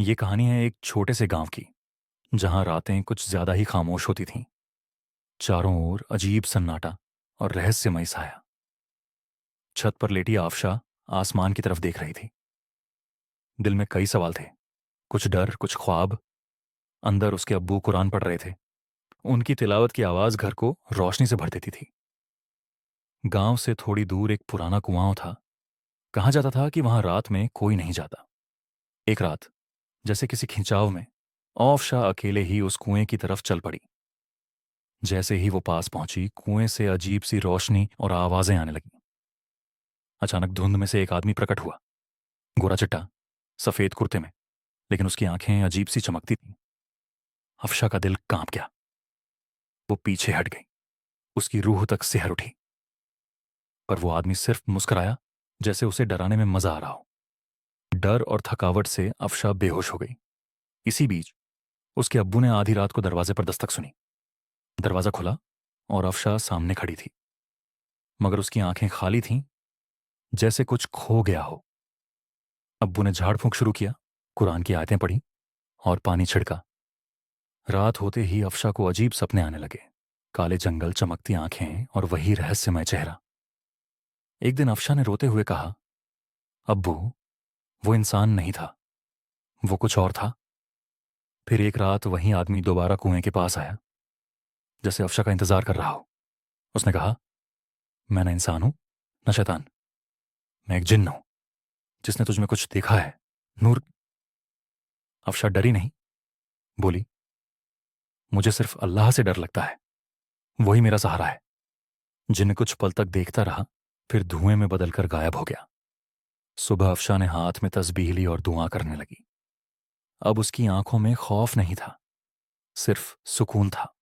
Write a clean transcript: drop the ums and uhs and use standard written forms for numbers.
ये कहानी है एक छोटे से गांव की, जहां रातें कुछ ज्यादा ही खामोश होती थीं। चारों ओर अजीब सन्नाटा और रहस्यमय साया। छत पर लेटी आफशा आसमान की तरफ देख रही थी। दिल में कई सवाल थे, कुछ डर, कुछ ख्वाब। अंदर उसके अब्बू कुरान पढ़ रहे थे। उनकी तिलावत की आवाज घर को रोशनी से भर देती थी। गांव से थोड़ी दूर एक पुराना कुआं था। कहा जाता था कि वहां रात में कोई नहीं जाता। एक रात, जैसे किसी खिंचाव में, आफशा अकेले ही उस कुएं की तरफ चल पड़ी। जैसे ही वो पास पहुंची, कुएं से अजीब सी रोशनी और आवाजें आने लगीं। अचानक धुंध में से एक आदमी प्रकट हुआ, गोरा चिट्टा, सफेद कुर्ते में, लेकिन उसकी आंखें अजीब सी चमकती थीं। अफशा का दिल कांप गया। वो पीछे हट गई। उसकी रूह तक सिहर उठी। पर वो आदमी सिर्फ मुस्कुराया, जैसे उसे डराने में मजा आ रहा हो। डर और थकावट से अफशा बेहोश हो गई। इसी बीच उसके अब्बू ने आधी रात को दरवाजे पर दस्तक सुनी। दरवाजा खुला और अफशा सामने खड़ी थी, मगर उसकी आंखें खाली थीं, जैसे कुछ खो गया हो। अब्बू ने झाड़ फूंक शुरू किया, कुरान की आयतें पढ़ी और पानी छिड़का। रात होते ही अफशा को अजीब सपने आने लगे। काले जंगल, चमकती आंखें और वही रहस्यमय चेहरा। एक दिन अफशा ने रोते हुए कहा, अब्बू, वो इंसान नहीं था, वो कुछ और था। फिर एक रात वही आदमी दोबारा कुएं के पास आया, जैसे अफशा का इंतजार कर रहा हो। उसने कहा, मैं न इंसान हूं, न शैतान। मैं एक जिन्न हूं, जिसने तुझ में कुछ देखा है। नूर। अफशा डरी नहीं, बोली, मुझे सिर्फ अल्लाह से डर लगता है, वही मेरा सहारा है। जिन्न कुछ पल तक देखता रहा, फिर धुएं में बदलकर गायब हो गया। सुबह अफशा ने हाथ में तस्बीह ली और दुआ करने लगी। अब उसकी आंखों में खौफ नहीं था, सिर्फ सुकून था।